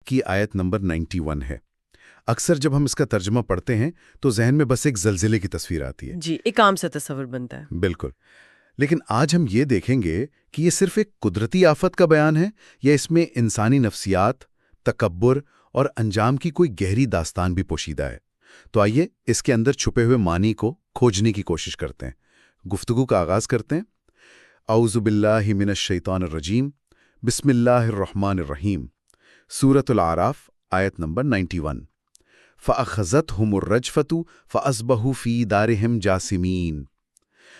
کی آیت نمبر 91 ہے۔ اکثر جب ہم اس کا ترجمہ پڑھتے ہیں تو ذہن میں بس ایک زلزلے کی تصویر آتی ہے۔ جی، ایک عام سا تصور بنتا ہے۔ بالکل، لیکن آج ہم یہ دیکھیں گے کہ یہ صرف ایک قدرتی آفت کا بیان ہے یا اس میں انسانی نفسیات، تکبر اور انجام کی کوئی گہری داستان بھی پوشیدہ ہے۔ تو آئیے اس کے اندر چھپے ہوئے معنی کو کھوجنے کی کوشش کرتے ہیں۔ گفتگو کا آغاز کرتے ہیں۔ اعوذ باللہ من الشیطان الرجیم، بسم اللہ الرحمن الرحیم۔ سورۃ الاعراف آیت نمبر 91۔ فَأَخَذَتْهُمُ الرَّجْفَةُ فَأَصْبَحُوا فِي دَارِهِمْ جَاثِمِينَ۔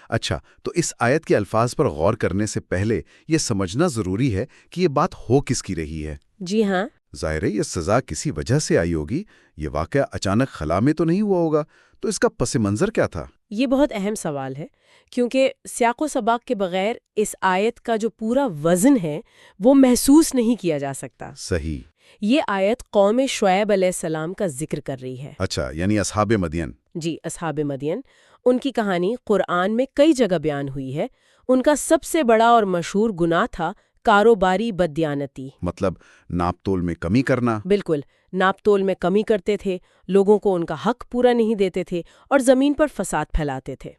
اچھا، تو اس آیت کے الفاظ پر غور کرنے سے پہلے یہ سمجھنا ضروری ہے کہ یہ بات ہو کس کی رہی ہے۔ جی ہاں، ظاہر ہے یہ سزا کسی وجہ سے آئی ہوگی، یہ واقعہ اچانک خلا میں تو نہیں ہوا ہوگا، تو اس کا پس منظر کیا تھا؟ یہ بہت اہم سوال ہے، کیونکہ سیاق و سباق کے بغیر اس آیت کا جو پورا وزن ہے وہ محسوس نہیں کیا جا سکتا۔ صحیح۔ یہ آیت قوم شعیب علیہ السلام کا ذکر کر رہی ہے۔ اچھا، یعنی اصحاب مدین۔ جی، اصحاب مدین، ان کی کہانی قرآن میں کئی جگہ بیان ہوئی ہے۔ ان کا سب سے بڑا اور مشہور گناہ تھا کاروباری بددیانتی، مطلب ناپ تول میں کمی کرنا۔ بالکل، ناپ تول میں کمی کرتے تھے، لوگوں کو ان کا حق پورا نہیں دیتے تھے اور زمین پر فساد پھیلاتے تھے۔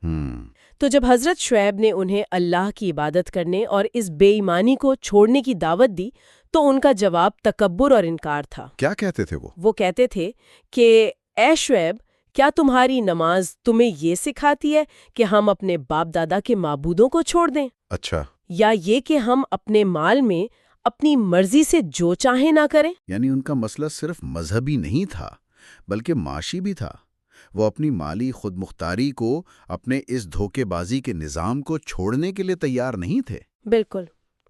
تو جب حضرت شعیب نے انہیں اللہ کی عبادت کرنے اور اس بے ایمانی کو چھوڑنے کی دعوت دی تو ان کا جواب تکبر اور انکار تھا۔ کیا کہتے تھے وہ؟ وہ کہتے تھے کہ اے شعیب، کیا تمہاری نماز تمہیں یہ سکھاتی ہے کہ ہم اپنے باپ دادا کے معبودوں کو چھوڑ دیں؟ اچھا، یا یہ کہ ہم اپنے مال میں اپنی مرضی سے جو چاہیں نہ کریں؟ یعنی ان کا مسئلہ صرف مذہبی نہیں تھا بلکہ معاشی بھی تھا۔ وہ اپنی مالی خود مختاری کو، اپنے اس دھوکے بازی کے نظام کو چھوڑنے کے لیے تیار نہیں تھے۔ بالکل،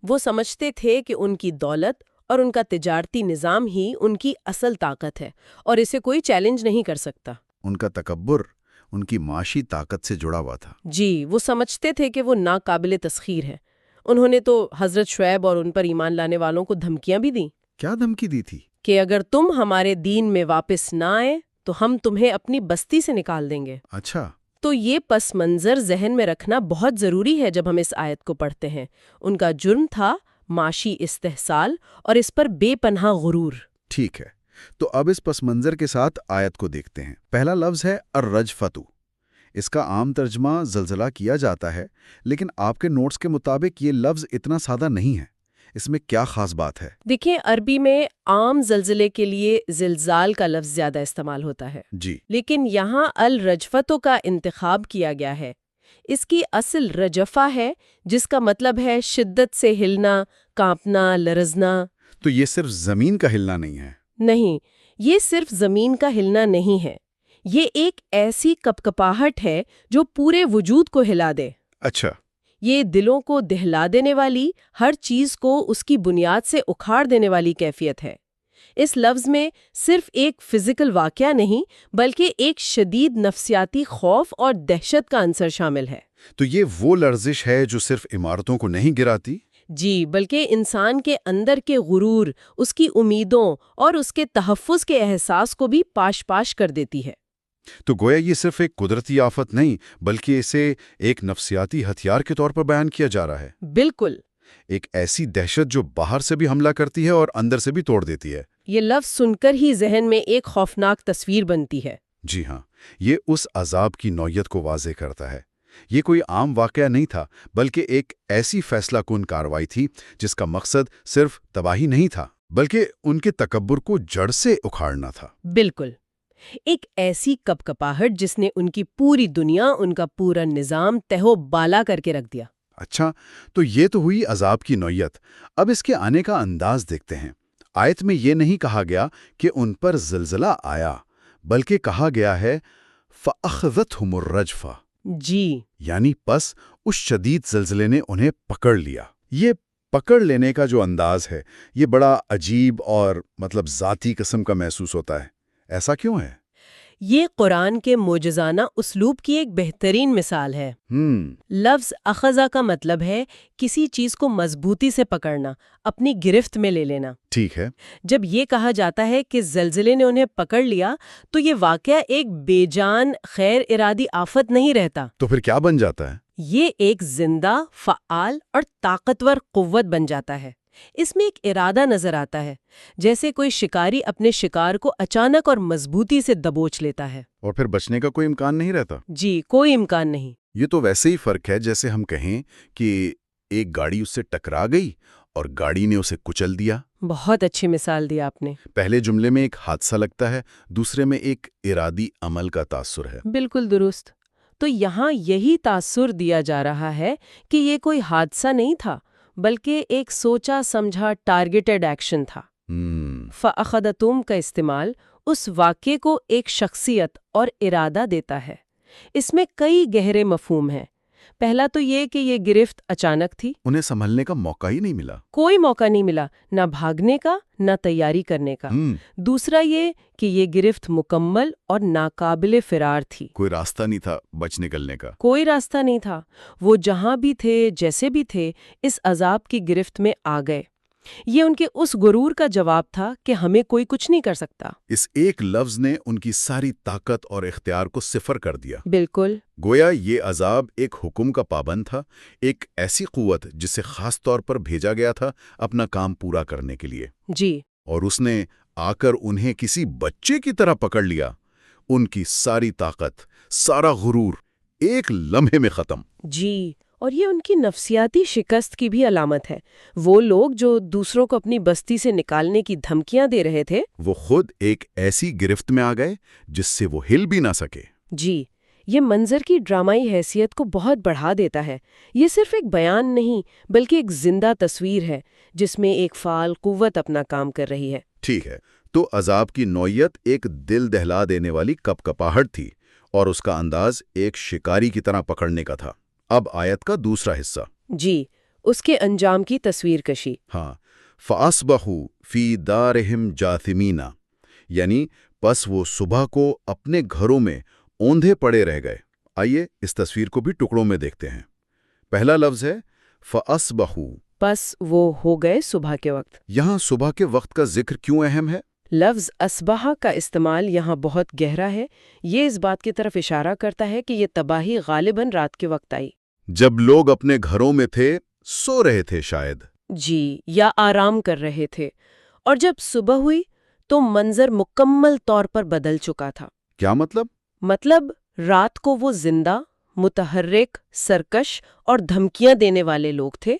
وہ سمجھتے تھے کہ ان کی دولت اور ان کا تجارتی نظام ہی ان کی اصل طاقت ہے اور اسے کوئی چیلنج نہیں کر سکتا۔ ان کا تکبر ان کی معاشی طاقت سے جڑا ہوا تھا۔ جی، وہ سمجھتے تھے کہ وہ ناقابل تسخیر ہے۔ انہوں نے تو حضرت شعیب اور ان پر ایمان لانے والوں کو دھمکیاں بھی دیں۔ کیا دھمکی دی تھی؟ کہ اگر تم ہمارے دین میں واپس نہ آئے تو ہم تمہیں اپنی بستی سے نکال دیں گے۔ اچھا، تو یہ پس منظر ذہن میں رکھنا بہت ضروری ہے جب ہم اس آیت کو پڑھتے ہیں۔ ان کا جرم تھا معاشی استحصال اور اس پر بے پناہ غرور۔ ٹھیک ہے، تو اب اس پس منظر کے ساتھ آیت کو دیکھتے ہیں۔ پہلا لفظ ہے الرجفتو۔ اس کا عام ترجمہ زلزلہ کیا جاتا ہے، لیکن آپ کے نوٹس کے مطابق یہ لفظ اتنا سادہ نہیں ہے۔ اس میں کیا خاص بات ہے؟ دیکھیں، عربی میں عام زلزلے کے لیے زلزال کا لفظ زیادہ استعمال ہوتا ہے، جی، لیکن یہاں الرجفتو کا انتخاب کیا گیا ہے۔ اس کی اصل رجفہ ہے، جس کا مطلب ہے شدت سے ہلنا، کانپنا، لرزنا۔ تو یہ صرف زمین کا ہلنا نہیں ہے؟ نہیں، یہ صرف زمین کا ہلنا نہیں ہے، یہ ایک ایسی کپکپاہٹ ہے جو پورے وجود کو ہلا دے۔ اچھا، یہ دلوں کو دہلا دینے والی، ہر چیز کو اس کی بنیاد سے اکھاڑ دینے والی کیفیت ہے۔ اس لفظ میں صرف ایک فزیکل واقعہ نہیں بلکہ ایک شدید نفسیاتی خوف اور دہشت کا عنصر شامل ہے۔ تو یہ وہ لرزش ہے جو صرف عمارتوں کو نہیں گراتی؟ جی، بلکہ انسان کے اندر کے غرور، اس کی امیدوں اور اس کے تحفظ کے احساس کو بھی پاش پاش کر دیتی ہے۔ تو گویا یہ صرف ایک قدرتی آفت نہیں بلکہ اسے ایک نفسیاتی ہتھیار کے طور پر بیان کیا جا رہا ہے۔ بالکل، ایک ایسی دہشت جو باہر سے بھی حملہ کرتی ہے اور اندر سے بھی توڑ دیتی ہے۔ یہ لفظ سن کر ہی ذہن میں ایک خوفناک تصویر بنتی ہے۔ جی ہاں، یہ اس عذاب کی نوعیت کو واضح کرتا ہے۔ یہ کوئی عام واقعہ نہیں تھا بلکہ ایک ایسی فیصلہ کن کارروائی تھی جس کا مقصد صرف تباہی نہیں تھا بلکہ ان کے تکبر کو جڑ سے اکھاڑنا تھا۔ بالکل، ایک ایسی کپکپاہٹ جس نے ان کی پوری دنیا، ان کا پورا نظام تہو بالا کر کے رکھ دیا۔ اچھا، تو یہ تو ہوئی عذاب کی نوعیت۔ اب اس کے آنے کا انداز دیکھتے ہیں۔ آیت میں یہ نہیں کہا گیا کہ ان پر زلزلہ آیا بلکہ کہا گیا ہے فَأَخَذَتْهُمُ الرَّجْفَةُ۔ جی، یعنی پس اس شدید زلزلے نے انہیں پکڑ لیا۔ یہ پکڑ لینے کا جو انداز ہے یہ بڑا عجیب اور ذاتی قسم کا محسوس ہوتا ہے۔ ایسا کیوں ہے؟ یہ قرآن کے معجزانہ اسلوب کی ایک بہترین مثال ہے۔ لفظ اخذا کا مطلب ہے کسی چیز کو مضبوطی سے پکڑنا، اپنی گرفت میں لے لینا۔ ٹھیک ہے۔ جب یہ کہا جاتا ہے کہ زلزلے نے انہیں پکڑ لیا تو یہ واقعہ ایک بے جان غیر ارادی آفت نہیں رہتا۔ تو پھر کیا بن جاتا ہے؟ یہ ایک زندہ، فعال اور طاقتور قوت بن جاتا ہے۔ اس میں ایک ارادہ نظر آتا ہے، جیسے کوئی شکاری اپنے شکار کو اچانک اور مضبوطی سے دبوچ لیتا ہے۔ اور پھر بچنے کا کوئی امکان نہیں رہتا۔ جی، کوئی امکان نہیں۔ یہ تو ویسے ہی فرق ہے جیسے ہم کہیں کہ ایک گاڑی اس سے ٹکرا گئی اور گاڑی نے اسے کچل دیا۔ بہت اچھی مثال دی آپ نے۔ پہلے جملے میں ایک حادثہ لگتا ہے، دوسرے میں ایک ارادی عمل کا تاثر ہے۔ بالکل درست۔ تو یہاں یہی تاثر دیا جا رہا ہے کہ یہ کوئی حادثہ نہیں تھا، بلکہ ایک سوچا سمجھا ٹارگیٹڈ ایکشن تھا۔ فَأَخَذَتُمْ کا استعمال اس واقعے کو ایک شخصیت اور ارادہ دیتا ہے۔ اس میں کئی گہرے مفہوم ہیں۔ پہلا تو یہ کہ یہ گرفت اچانک تھی، انہیں سنبھلنے کا موقع ہی نہیں ملا۔ کوئی موقع نہیں ملا، نہ بھاگنے کا نہ تیاری کرنے کا۔ دوسرا یہ کہ یہ گرفت مکمل اور ناقابل فرار تھی، کوئی راستہ نہیں تھا بچ نکلنے کا۔ کوئی راستہ نہیں تھا۔ وہ جہاں بھی تھے، جیسے بھی تھے، اس عذاب کی گرفت میں آ گئے۔ یہ ان کے اس غرور کا جواب تھا کہ ہمیں کوئی کچھ نہیں کر سکتا۔ اس ایک لفظ نے ان کی ساری طاقت اور اختیار کو صفر کر دیا۔ بالکل۔ گویا یہ عذاب ایک حکم کا پابند تھا، ایک ایسی قوت جسے خاص طور پر بھیجا گیا تھا اپنا کام پورا کرنے کے لیے۔ جی۔ اور اس نے آ کر انہیں کسی بچے کی طرح پکڑ لیا۔ ان کی ساری طاقت، سارا غرور ایک لمحے میں ختم۔ جی، اور یہ ان کی نفسیاتی شکست کی بھی علامت ہے۔ وہ لوگ جو دوسروں کو اپنی بستی سے نکالنے کی دھمکیاں دے رہے تھے، وہ خود ایک ایسی گرفت میں آ گئے جس سے وہ ہل بھی نہ سکے۔ جی، یہ منظر کی ڈرامائی حیثیت کو بہت بڑھا دیتا ہے۔ یہ صرف ایک بیان نہیں بلکہ ایک زندہ تصویر ہے جس میں ایک فعال قوت اپنا کام کر رہی ہے۔ ٹھیک ہے، تو عذاب کی نوعیت ایک دل دہلا دینے والی کپکپاہٹ تھی اور اس کا انداز ایک شکاری کی طرح پکڑنے کا تھا۔ اب آیت کا دوسرا حصہ۔ جی، اس کے انجام کی تصویر کشی۔ ہاں، فَأَصْبَحُوا فِي دَارِهِمْ جَاثِمِينَ، یعنی پس وہ صبح کو اپنے گھروں میں اوندھے پڑے رہ گئے۔ آئیے اس تصویر کو بھی ٹکڑوں میں دیکھتے ہیں۔ پہلا لفظ ہے فَأَصْبَحُوا، پس وہ ہو گئے صبح کے وقت۔ یہاں صبح کے وقت کا ذکر کیوں اہم ہے؟ لفظ اصبح کا استعمال یہاں بہت گہرا ہے۔ یہ اس بات کی طرف اشارہ کرتا ہے کہ یہ تباہی غالباً رات کے وقت آئی۔ جب لوگ اپنے گھروں میں تھے، سو رہے تھے شاید۔ جی، یا آرام کر رہے تھے، اور جب صبح ہوئی تو منظر مکمل طور پر بدل چکا تھا۔ کیا مطلب؟ مطلب رات کو وہ زندہ، متحرک، سرکش اور دھمکیاں دینے والے لوگ تھے،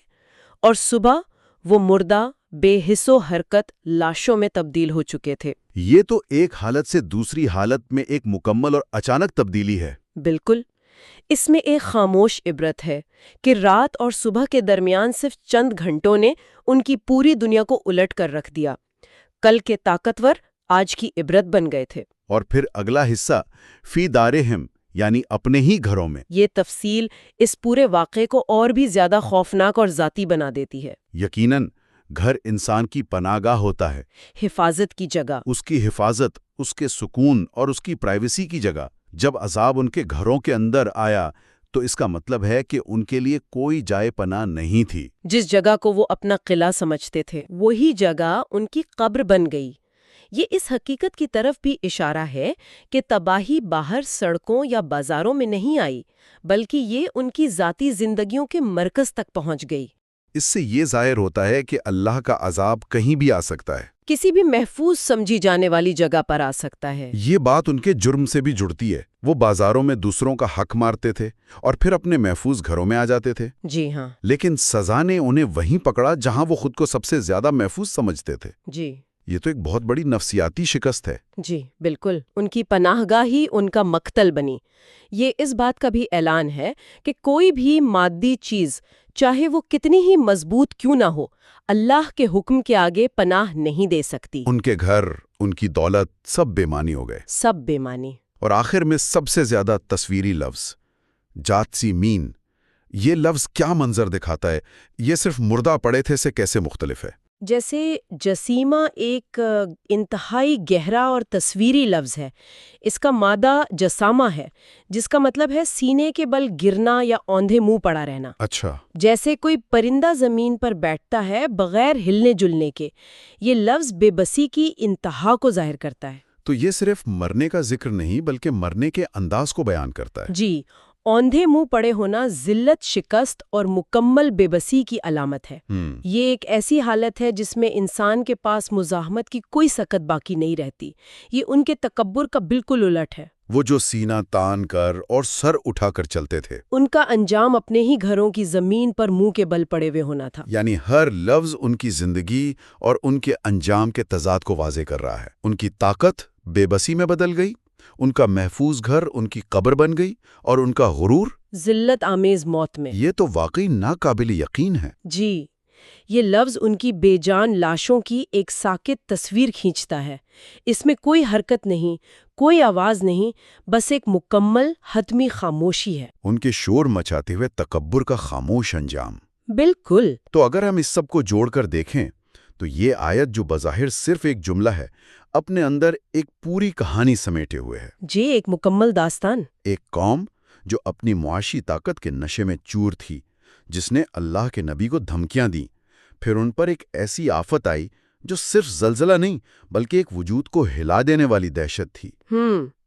اور صبح وہ مردہ، بے حس و حرکت لاشوں میں تبدیل ہو چکے تھے۔ یہ تو ایک حالت سے دوسری حالت میں ایک مکمل اور اچانک تبدیلی ہے۔ بالکل۔ اس میں ایک خاموش عبرت ہے کہ رات اور صبح کے درمیان صرف چند گھنٹوں نے ان کی پوری دنیا کو الٹ کر رکھ دیا۔ کل کے طاقتور آج کی عبرت بن گئے تھے۔ اور پھر اگلا حصہ فی دارہم، یعنی اپنے ہی گھروں میں۔ یہ تفصیل اس پورے واقعے کو اور بھی زیادہ خوفناک اور ذاتی بنا دیتی ہے۔ یقیناً گھر انسان کی پناہ گاہ ہوتا ہے، حفاظت کی جگہ، اس کی حفاظت، اس کے سکون اور اس کی پرائیویسی کی جگہ۔ جب عذاب ان کے گھروں کے اندر آیا تو اس کا مطلب ہے کہ ان کے لیے کوئی جائے پناہ نہیں تھی۔ جس جگہ کو وہ اپنا قلعہ سمجھتے تھے، وہی جگہ ان کی قبر بن گئی۔ یہ اس حقیقت کی طرف بھی اشارہ ہے کہ تباہی باہر سڑکوں یا بازاروں میں نہیں آئی، بلکہ یہ ان کی ذاتی زندگیوں کے مرکز تک پہنچ گئی۔ اس سے یہ ظاہر ہوتا ہے کہ اللہ کا عذاب کہیں بھی آ سکتا ہے، کسی بھی محفوظ سمجھی جانے والی جگہ پر آ سکتا ہے۔ یہ بات ان کے جرم سے بھی جڑتی ہے۔ وہ بازاروں میں دوسروں کا حق مارتے تھے اور پھر اپنے محفوظ گھروں میں آ جاتے تھے۔ جی ہاں۔ لیکن سزا نے انہیں وہیں پکڑا جہاں وہ خود کو سب سے زیادہ محفوظ سمجھتے تھے۔ جی، یہ تو ایک بہت بڑی نفسیاتی شکست ہے۔ جی بالکل، ان کی پناہ گاہ ہی ان کا مقتل بنی۔ یہ اس بات کا بھی اعلان ہے کہ کوئی بھی مادی چیز، چاہے وہ کتنی ہی مضبوط کیوں نہ ہو، اللہ کے حکم کے آگے پناہ نہیں دے سکتی۔ ان کے گھر، ان کی دولت، سب بے معنی ہو گئے۔ سب بے معنی۔ اور آخر میں سب سے زیادہ تصویری لفظ جاتسی مین، یہ لفظ کیا منظر دکھاتا ہے؟ یہ صرف مردہ پڑے تھے سے کیسے مختلف ہے؟ جیسے جسیمہ ایک انتہائی گہرا اور تصویری لفظ ہے۔ اس کا مادہ جسامہ ہے، جس کا مطلب ہے سینے کے بل گرنا یا اوندھے منہ پڑا رہنا۔ اچھا، جیسے کوئی پرندہ زمین پر بیٹھتا ہے بغیر ہلنے جلنے کے۔ یہ لفظ بے بسی کی انتہا کو ظاہر کرتا ہے۔ تو یہ صرف مرنے کا ذکر نہیں بلکہ مرنے کے انداز کو بیان کرتا ہے۔ جی، اوندھے منہ پڑے ہونا ذلت، شکست اور مکمل بے بسی کی علامت ہے۔ یہ ایک ایسی حالت ہے جس میں انسان کے پاس مزاحمت کی کوئی سکت باقی نہیں رہتی۔ یہ ان کے تکبر کا بالکل الٹ ہے۔ وہ جو سینہ تان کر اور سر اٹھا کر چلتے تھے، ان کا انجام اپنے ہی گھروں کی زمین پر منہ کے بل پڑے ہوئے ہونا تھا۔ یعنی ہر لفظ ان کی زندگی اور ان کے انجام کے تضاد کو واضح کر رہا ہے۔ ان کی طاقت بے بسی میں بدل گئی، ان کا محفوظ گھر ان کی قبر بن گئی، اور ان کا غرور ذلت آمیز موت میں۔ یہ تو واقعی ناقابل یقین ہے۔ جی، یہ لفظ ان کی بے جان لاشوں کی ایک ساکت تصویر کھینچتا ہے۔ اس میں کوئی حرکت نہیں، کوئی آواز نہیں، بس ایک مکمل حتمی خاموشی ہے۔ ان کے شور مچاتے ہوئے تکبر کا خاموش انجام۔ بالکل۔ تو اگر ہم اس سب کو جوڑ کر دیکھیں تو یہ آیت جو بظاہر صرف ایک جملہ ہے، اپنے اندر ایک پوری کہانی سمیٹے ہوئے ہے۔ جی، ایک مکمل داستان۔ ایک قوم جو اپنی معاشی طاقت کے نشے میں چور تھی، جس نے اللہ کے نبی کو دھمکیاں دیں، پھر ان پر ایک ایسی آفت آئی جو صرف زلزلہ نہیں بلکہ ایک وجود کو ہلا دینے والی دہشت تھی۔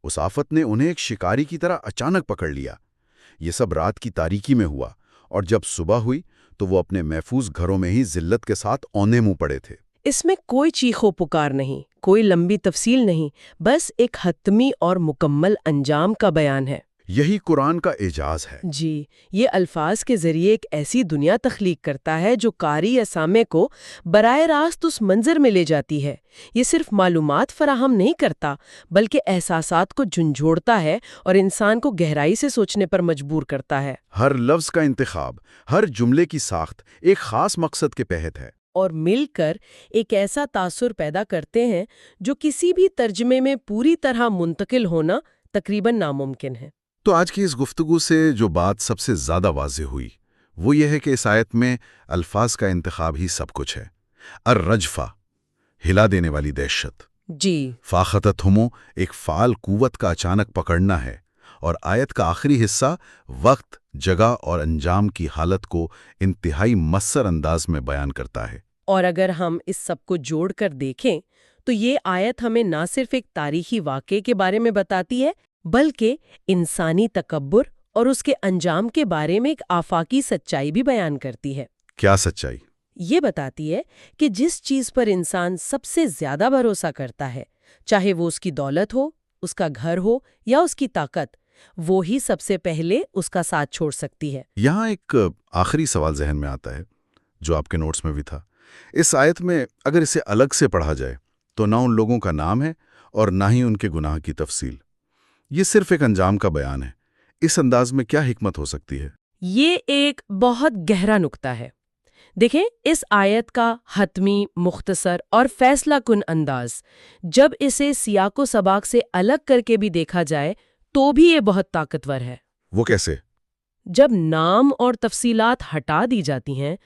اس آفت نے انہیں ایک شکاری کی طرح اچانک پکڑ لیا۔ یہ سب رات کی تاریکی میں ہوا، اور جب صبح ہوئی تو وہ اپنے محفوظ گھروں میں ہی ذلت کے ساتھ اوندھے منہ پڑے تھے۔ اس میں کوئی چیخو پکار نہیں، کوئی لمبی تفصیل نہیں، بس ایک حتمی اور مکمل انجام کا بیان ہے۔ یہی قرآن کا اعجاز ہے۔ جی، یہ الفاظ کے ذریعے ایک ایسی دنیا تخلیق کرتا ہے جو قاری یا سامع کو براہ راست اس منظر میں لے جاتی ہے۔ یہ صرف معلومات فراہم نہیں کرتا بلکہ احساسات کو جھنجھوڑتا ہے اور انسان کو گہرائی سے سوچنے پر مجبور کرتا ہے۔ ہر لفظ کا انتخاب، ہر جملے کی ساخت ایک خاص مقصد کے تحت ہے، اور مل کر ایک ایسا تاثر پیدا کرتے ہیں جو کسی بھی ترجمے میں پوری طرح منتقل ہونا تقریباً ناممکن ہے۔ تو آج کی اس گفتگو سے جو بات سب سے زیادہ واضح ہوئی وہ یہ ہے کہ اس آیت میں الفاظ کا انتخاب ہی سب کچھ ہے۔ الرجفہ، ہلا دینے والی دہشت، جی، فاختتہمو، ایک فعال قوت کا اچانک پکڑنا ہے، اور آیت کا آخری حصہ وقت، جگہ اور انجام کی حالت کو انتہائی مؤثر انداز میں بیان کرتا ہے۔ اور اگر ہم اس سب کو جوڑ کر دیکھیں تو یہ آیت ہمیں نہ صرف ایک تاریخی واقعے کے بارے میں بتاتی ہے بلکہ انسانی تکبر اور اس کے انجام کے بارے میں ایک آفاقی سچائی بھی بیان کرتی ہے۔ کیا سچائی؟ یہ بتاتی ہے کہ جس چیز پر انسان سب سے زیادہ بھروسہ کرتا ہے، چاہے وہ اس کی دولت ہو، اس کا گھر ہو یا اس کی طاقت، وہی سب سے پہلے اس کا ساتھ چھوڑ سکتی ہے۔ یہاں ایک آخری سوال ذہن میں آتا ہے جو آپ کے نوٹس میں بھی تھا۔ اس آیت میں اگر اسے الگ سے پڑھا جائے تو نہ ان لوگوں کا نام ہے اور نہ ہی ان کے گناہ کی تفصیل، یہ صرف ایک انجام کا بیان ہے۔ اس انداز میں کیا حکمت ہو سکتی ہے؟ یہ ایک بہت گہرا نکتہ ہے۔ دیکھیں، اس آیت کا حتمی، مختصر اور فیصلہ کن انداز، جب اسے سیاق و سباق سے الگ کر کے بھی دیکھا جائے تو بھی یہ بہت طاقتور ہے۔ وہ کیسے؟ جب نام اور تفصیلات ہٹا دی جاتی ہیں